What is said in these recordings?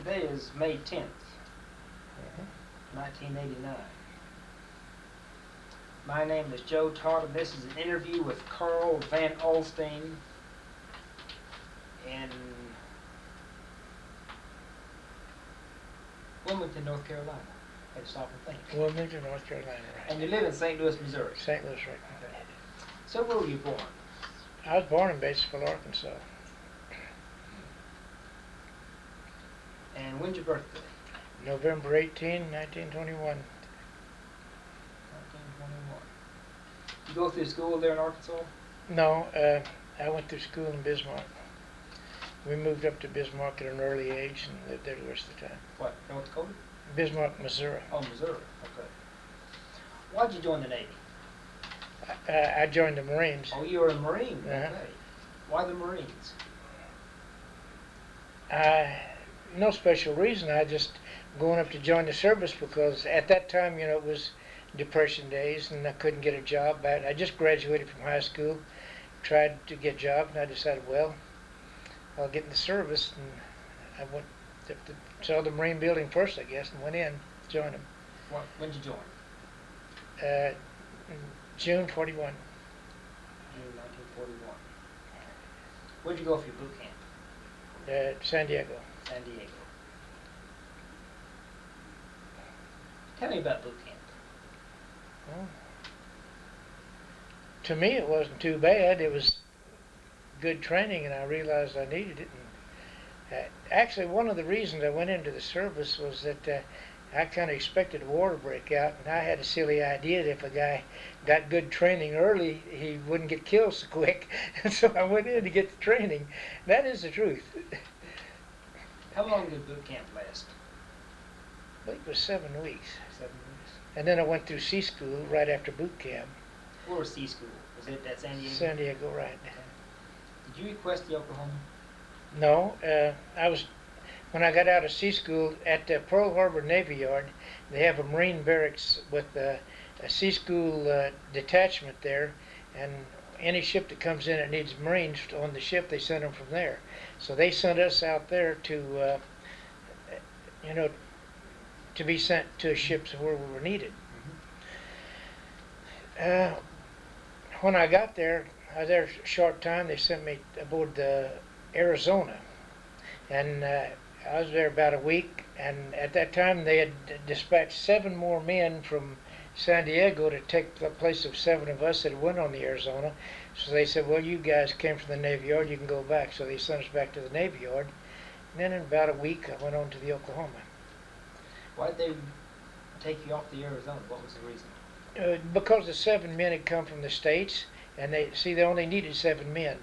Today is May 10th, 1989. My name is Joe Todd, and this is an interview with Carl Van Alstyne in Wilmington, North Carolina. I had to stop and think. Wilmington, North Carolina, right. And you live in St. Louis, Missouri. St. Louis, right. Okay. So where were you born? I was born in Batesville, Arkansas. And when's your birthday? November 18, 1921. 1921. You go through school there in Arkansas? No, I went through school in Bismarck. We moved up to Bismarck at an early age and lived there the rest of the time. What, North Dakota? Bismarck, Missouri. Oh, Missouri. Okay. Why'd you join the Navy? I joined the Marines. Oh, you were a Marine. Uh-huh. Okay. Why the Marines? No special reason. I just going up to join the service because at that time, it was Depression days and I couldn't get a job. I just graduated from high school, tried to get a job, and I decided, well, I'll get in the service. And I went to saw the Marine building first, I guess, and went in, joined them. When'd you join? June 41. June 1941. Where'd you go for your boot camp? San Diego. San Diego. Tell me about boot camp. Well, to me, it wasn't too bad. It was good training, and I realized I needed it. And actually, one of the reasons I went into the service was that I kind of expected a war to break out, and I had a silly idea that if a guy got good training early, he wouldn't get killed so quick. And so I went in to get the training. That is the truth. How long did boot camp last? I think it was 7 weeks. 7 weeks. And then I went through C school right after boot camp. Where was C school? Was it at San Diego? San Diego, right. Okay. Did you request the Oklahoma? No, when I got out of C school at the Pearl Harbor Navy Yard, they have a Marine barracks with a C school detachment there, and any ship that comes in that needs Marines on the ship, they send them from there. So they sent us out there to be sent to ships where we were needed. When I got there, I was there a short time. They sent me aboard the Arizona, and I was there about a week. And at that time, they had dispatched 7 more men from San Diego to take the place of 7 of us that went on the Arizona. So they said, well, you guys came from the Navy Yard, you can go back. So they sent us back to the Navy Yard. And then in about a week, I went on to the Oklahoma. Why did they take you off the Arizona? What was the reason? Because the 7 men had come from the States, and they only needed 7 men.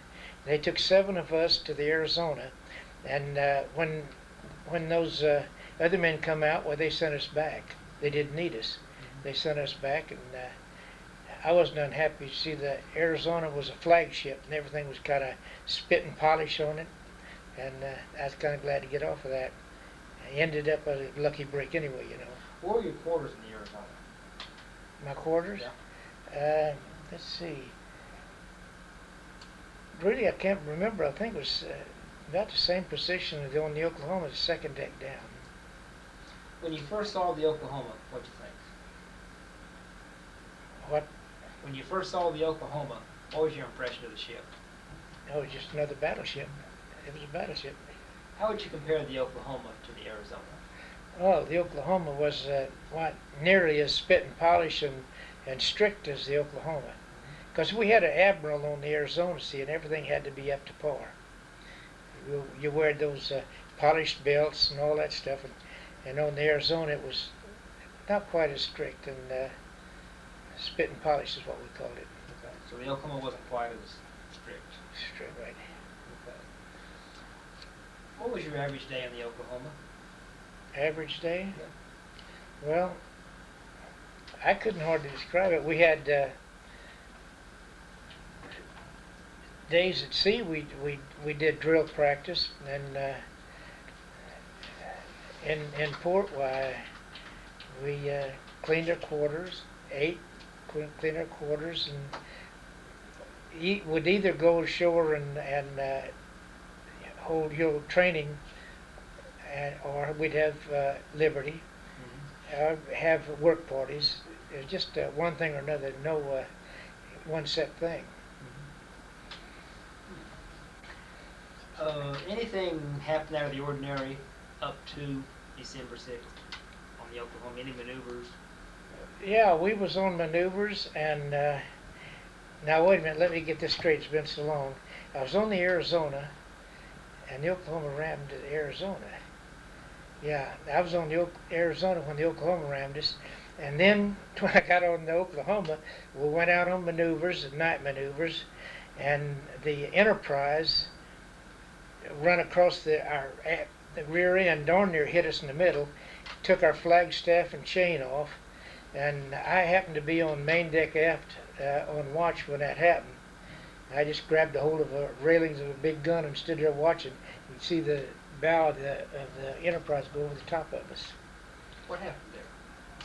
They took 7 of us to the Arizona, and when those other men come out, well, they sent us back. They didn't need us. They sent us back, and I wasn't unhappy to see the Arizona was a flagship, and everything was kind of spit and polish on it, and I was kind of glad to get off of that. I ended up a lucky break anyway, What were your quarters in the Arizona? My quarters? Yeah. Let's see. Really, I can't remember. I think it was about the same position as on the Oklahoma, the second deck down. When you first saw the Oklahoma, what'd you think? What? When you first saw the Oklahoma, what was your impression of the ship? Oh, it was just another battleship. It was a battleship. How would you compare the Oklahoma to the Arizona? Oh, the Oklahoma was nearly as spit and polish and strict as the Oklahoma. Because we had an admiral on the Arizona, see, and everything had to be up to par. You wear those polished belts and all that stuff, and on the Arizona it was not quite as strict, and spit and polish is what we called it. Okay. So the Oklahoma wasn't quite as strict. Strict, right. Okay. What was your average day in the Oklahoma? Average day? Yeah. Well, I couldn't hardly describe it. We had days at sea. We did drill practice, and in port, we cleaned our quarters, ate, cleaned our quarters, and would either go ashore and hold training or we'd have Liberty, have work parties. It's just one thing or another, no one set thing. Anything happened out of the ordinary up to December 6th on the Oklahoma? Any maneuvers? Yeah, we was on maneuvers, and now wait a minute, let me get this straight, it's been so long. I was on the Arizona, and the Oklahoma rammed the Arizona. Yeah, I was on the Arizona when the Oklahoma rammed us, and then when I got on the Oklahoma, we went out on maneuvers, night maneuvers, and the Enterprise run across the rear end, darn near hit us in the middle, took our flagstaff and chain off, and I happened to be on main deck aft on watch when that happened. I just grabbed a hold of the railings of a big gun and stood there watching. You could see the bow of the Enterprise go over the top of us. What happened there?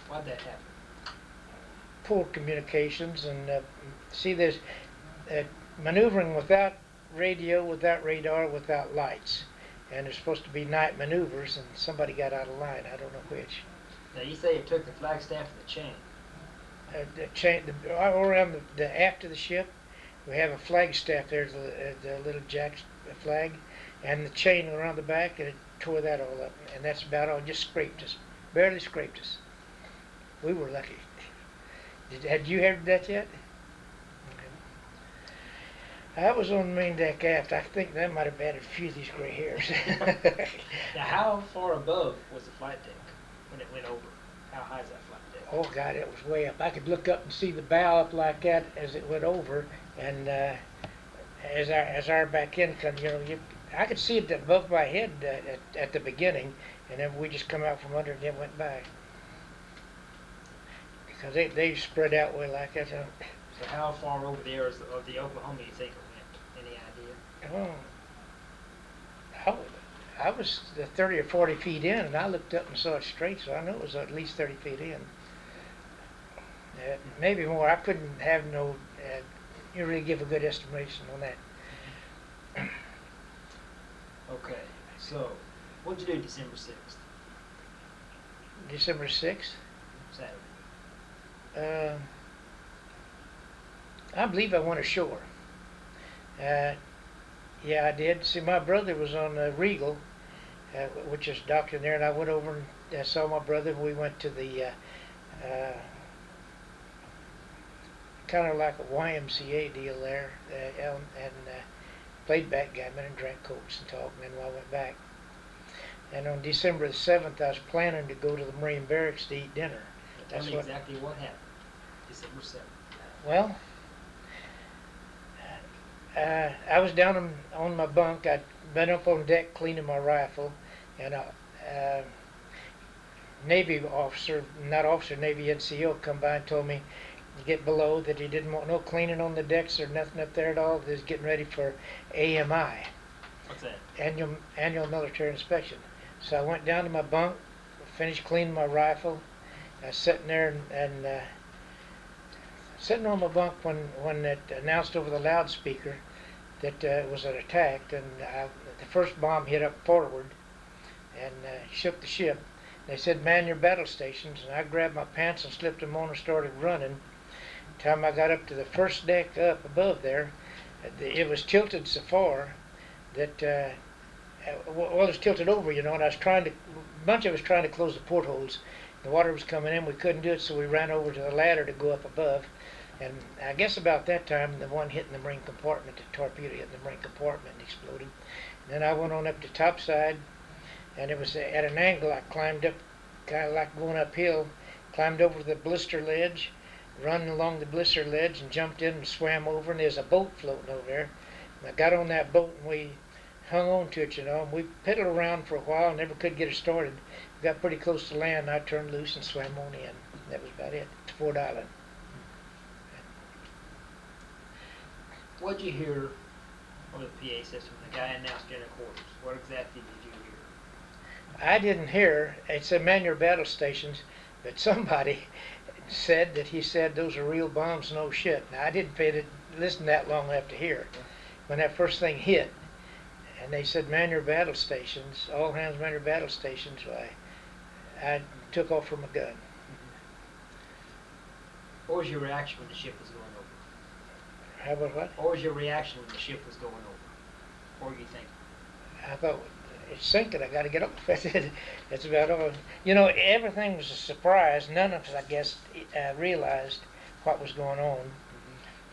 Why'd that happen? Poor communications, and see, there's maneuvering without radio, without radar, without lights, and there's supposed to be night maneuvers, and somebody got out of line. I don't know which. Now you say it took the flagstaff and the chain. The chain, around the aft of the ship, we have a flagstaff there, the little jack flag, and the chain around the back, and it tore that all up, and that's about all. Just scraped us, barely scraped us. We were lucky. Had you heard that yet? I was on the main deck aft. I think that might have added a few of these gray hairs. Now, how far above was the flight deck when it went over? How high is that flight deck? Oh God, it was way up. I could look up and see the bow up like that as it went over, and as our back end come, I could see it above my head at the beginning, and then we just come out from under and then went by. Because they spread out way like that. So how far over there is the Oklahoma you think it went? Any idea? Oh, I was 30 or 40 feet in, and I looked up and saw it straight, so I know it was at least 30 feet in. Maybe more. I couldn't have no. You really give a good estimation on that. Okay. So, what'd you do December 6th? December 6th? Saturday. I believe I went ashore. Yeah, I did. See, my brother was on Regal, which is doctor there, and I went over and saw my brother, and we went to the kind of like a YMCA deal there, and played backgammon and drank cokes and talked, and then I went back. And on December the 7th, I was planning to go to the Marine Barracks to eat dinner. Tell me exactly what happened December 7th. Well, I was down on my bunk. I'd been up on deck cleaning my rifle, and a Navy officer, not officer, Navy NCO, come by and told me to get below, that he didn't want no cleaning on the decks or nothing up there at all. He was getting ready for AMI. What's that? Annual military inspection. So I went down to my bunk, finished cleaning my rifle. I was sitting there and sitting on my bunk when it announced over the loudspeaker that it was an attack, and the first bomb hit up forward and shook the ship. They said, man your battle stations, and I grabbed my pants and slipped them on and started running. The time I got up to the first deck up above there, it was tilted so far that well, it was tilted over, and I was a bunch of us trying to close the portholes. The water was coming in, we couldn't do it, so we ran over to the ladder to go up above. And I guess about that time, the one hitting the marine compartment, the torpedo hit the marine compartment and exploded. And then I went on up to topside, and it was at an angle. I climbed up, kind of like going uphill, climbed over the blister ledge, run along the blister ledge, and jumped in and swam over, and there's a boat floating over there. And I got on that boat, and we hung on to it, and we piddled around for a while and never could get it started. We got pretty close to land, and I turned loose and swam on in. That was about it, to Fort Island. What'd you hear on the PA system? The guy announced dinner quarters. What exactly did you hear? I didn't hear. It said man your battle stations, but somebody said that he said those are real bombs, no shit. Now, I didn't listen that long enough to hear. When that first thing hit, And they said man your battle stations, all hands man your battle stations. So I took off from a gun. What was your reaction when the ship was going over? How about what? What was your reaction when the ship was going over? What were you thinking? I thought, it's sinking, I got to get off. That's about all. You know, everything was a surprise. None of us, I guess, realized what was going on.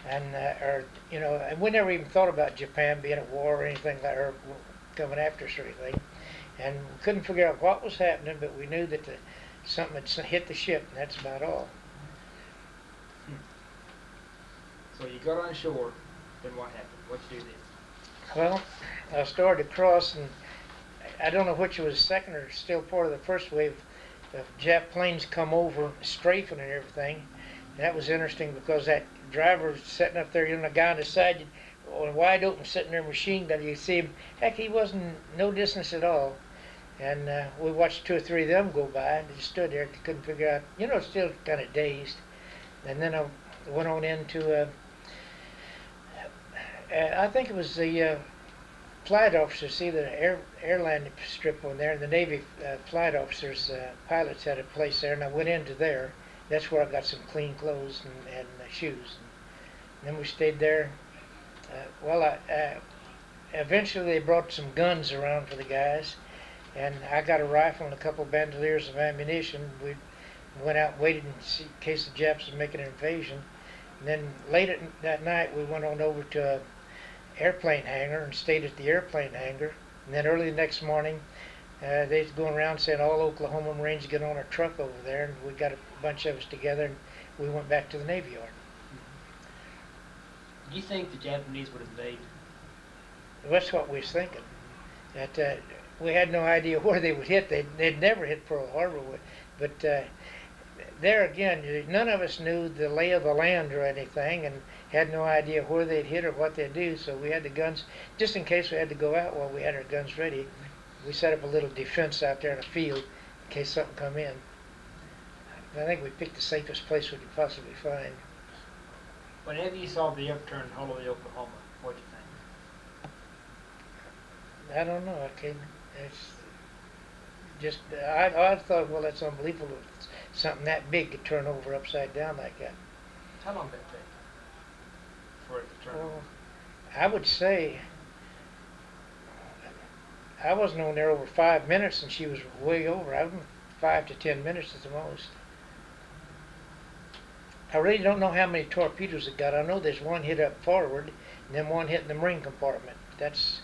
And, or, you know, and we never even thought about Japan being at war or anything like that, or coming after us or anything. And we couldn't figure out what was happening, but we knew that something had hit the ship, and that's about all. So you got on shore, then what happened? What'd you do then? Well, I started to cross, and I don't know which was second or still part of the first wave of Jap planes come over, strafing and everything. And that was interesting because that driver was sitting up there, you know, the guy on the side, wide open, sitting there, machine gun. You see him, heck, he wasn't no distance at all. And we watched 2 or 3 of them go by, and they just stood there, couldn't figure out, you know, still kind of dazed. And then I went on into, I think it was the flight officers, see the airline strip on there, and the Navy flight officers, pilots had a place there, and I went into there. That's where I got some clean clothes and shoes. And then we stayed there. Eventually they brought some guns around for the guys, and I got a rifle and a couple bandoliers of ammunition. We went out and waited in case the Japs was making an invasion. And then later that night we went on over to an airplane hangar and stayed at the airplane hangar. And then early the next morning, they was going around saying all Oklahoma Marines get on a truck over there, and we got a bunch of us together, and we went back to the Navy Yard. Do you think the Japanese would invade? That's what we was thinking. That we had no idea where they would hit. They'd never hit Pearl Harbor, but there again, none of us knew the lay of the land or anything, and had no idea where they'd hit or what they'd do. So we had the guns just in case we had to go out while we had our guns ready. We set up a little defense out there in the field in case something come in. I think we picked the safest place we could possibly find. Whenever you saw the upturned hull of the Oklahoma, what'd you think? I don't know. I can't. It's just I thought, well, that's unbelievable. Something that big could turn over upside down like that. How long did that take for it to turn over? I would say I wasn't on there over 5 minutes, and she was way over. I was 5 to 10 minutes at the most. I really don't know how many torpedoes it got. I know there's one hit up forward, and then one hit in the marine compartment. That's.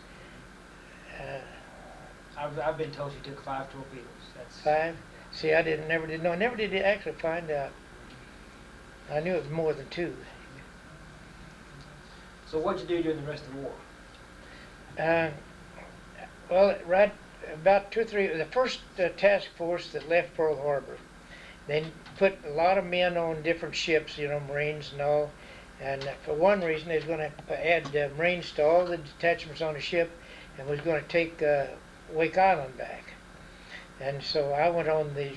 I've been told she took 5 torpedoes. That's 5. See, I never did know. I never did actually find out. I knew it was more than 2. So what'd you do during the rest of the war? Well, right about 2 or 3. The first task force that left Pearl Harbor, they put a lot of men on different ships, you know, Marines and all. And for one reason, they was going to add Marines to all the detachments on the ship, and was going to take Wake Island back. And so I went on the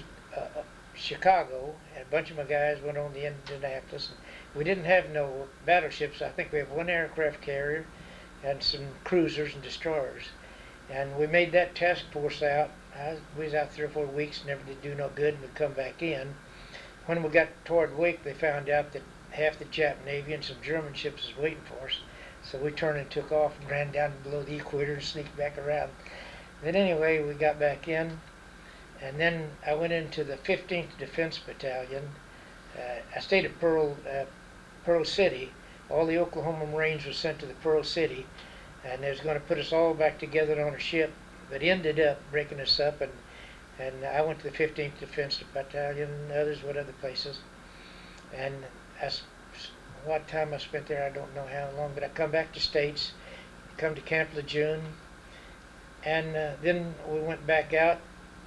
Chicago, and a bunch of my guys went on the Indianapolis. We didn't have no battleships. I think we have 1 aircraft carrier and some cruisers and destroyers. And we made that task force out. We was out 3 or 4 weeks, never did do no good, and we'd come back in. When we got toward Wake, they found out that half the Jap Navy and some German ships was waiting for us. So we turned and took off and ran down below the equator and sneaked back around. Then anyway, we got back in, and then I went into the 15th Defense Battalion. I stayed at Pearl City. All the Oklahoma Marines were sent to the Pearl City, and they was going to put us all back together on a ship, but ended up breaking us up, and I went to the 15th Defense Battalion, and others went other places. And what time I spent there, I don't know how long, but I come back to States, come to Camp Lejeune, and then we went back out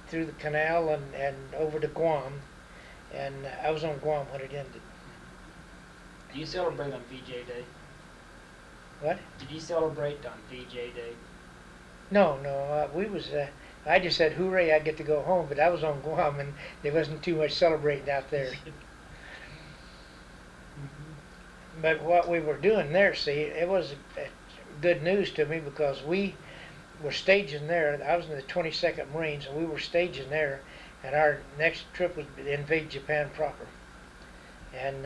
through the canal and over to Guam, and I was on Guam when it ended. Do you celebrate on VJ Day? What? Did you celebrate on VJ Day? No, we was. I just said, hooray, I get to go home, but I was on Guam, and there wasn't too much celebrating out there. But what we were doing there, see, it was good news to me because we were staging there. I was in the 22nd Marines, and we were staging there, and our next trip was to invade Japan proper. And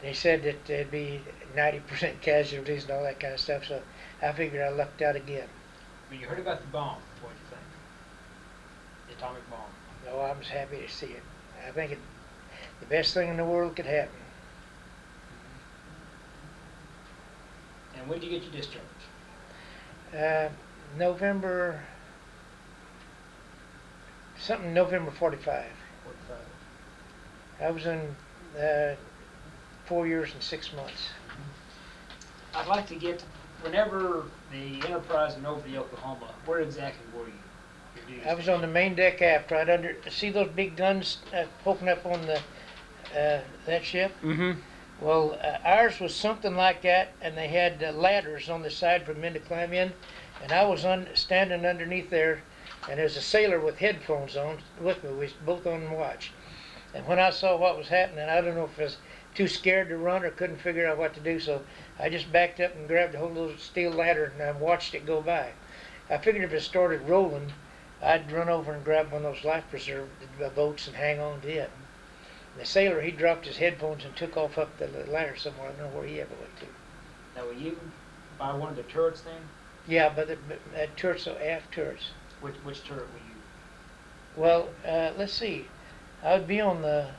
they said that there'd be 90% casualties and all that kind of stuff, so I figured I lucked out again. When you heard about the bomb, what did you think? The atomic bomb. No, I was happy to see it. I think it the best thing in the world could happen. And when did you get your discharge? November, November 45. 45. I was in 4 years and 6 months. I'd like to get, whenever the Enterprise went over the Oklahoma, where exactly were you? I was on the main deck aft, right under. See those big guns poking up on the that ship? Mm-hmm. Well, ours was something like that, and they had ladders on the side for men to climb in, and I was standing underneath there, and there's a sailor with headphones on with me. We was both on watch, and when I saw what was happening, I don't know if I was too scared to run or couldn't figure out what to do, so I just backed up and grabbed a hold of the steel ladder, and I watched it go by. I figured if it started rolling, I'd run over and grab one of those life preserve boats and hang on to it. The sailor, he dropped his headphones and took off up the ladder somewhere. I don't know where he ever went to. Now, were you by one of the turrets then? Yeah, but the turrets are aft turrets. Which turret were you? Well, let's see. I would be on the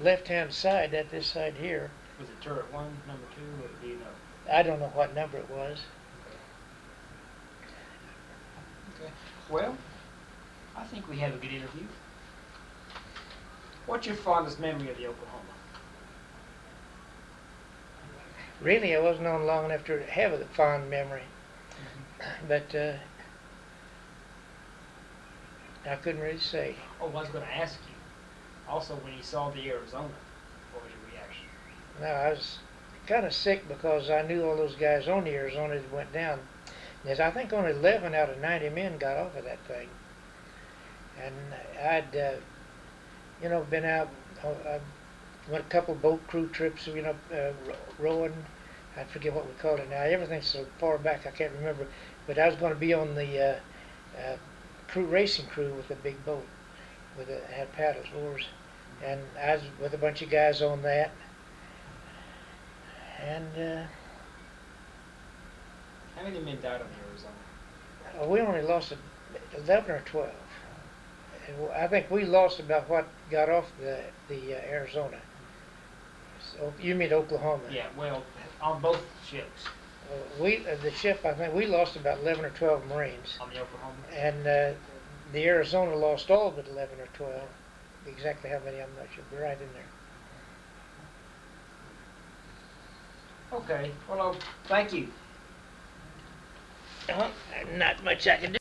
left-hand side, at this side here. Was it turret 1, number 2, or do you know? I don't know what number it was. Okay. Well, I think we have a good interview. What's your fondest memory of the Oklahoma? Really, I wasn't on long enough to have a fond memory. But I couldn't really say. Oh, I was going to ask you. Also, when you saw the Arizona, what was your reaction? No, I was kind of sick because I knew all those guys on the Arizona that went down. Yes, I think only 11 out of 90 men got off of that thing. And I'd, been out, I went a couple boat crew trips, rowing. I forget what we called it now. Everything's so far back I can't remember. But I was going to be on the racing crew with a big boat, had paddles, oars. And I was with a bunch of guys on that. And How many men died on the Arizona? we only lost 11 or 12. And I think we lost about what got off the Arizona. So, you mean Oklahoma? Yeah, well, on both ships. The ship, I think we lost about 11 or 12 Marines. On the Oklahoma? And the Arizona lost all but 11 or 12. Exactly how many, I'm not sure. We're right in there. Okay, well, thank you. Not much I can do.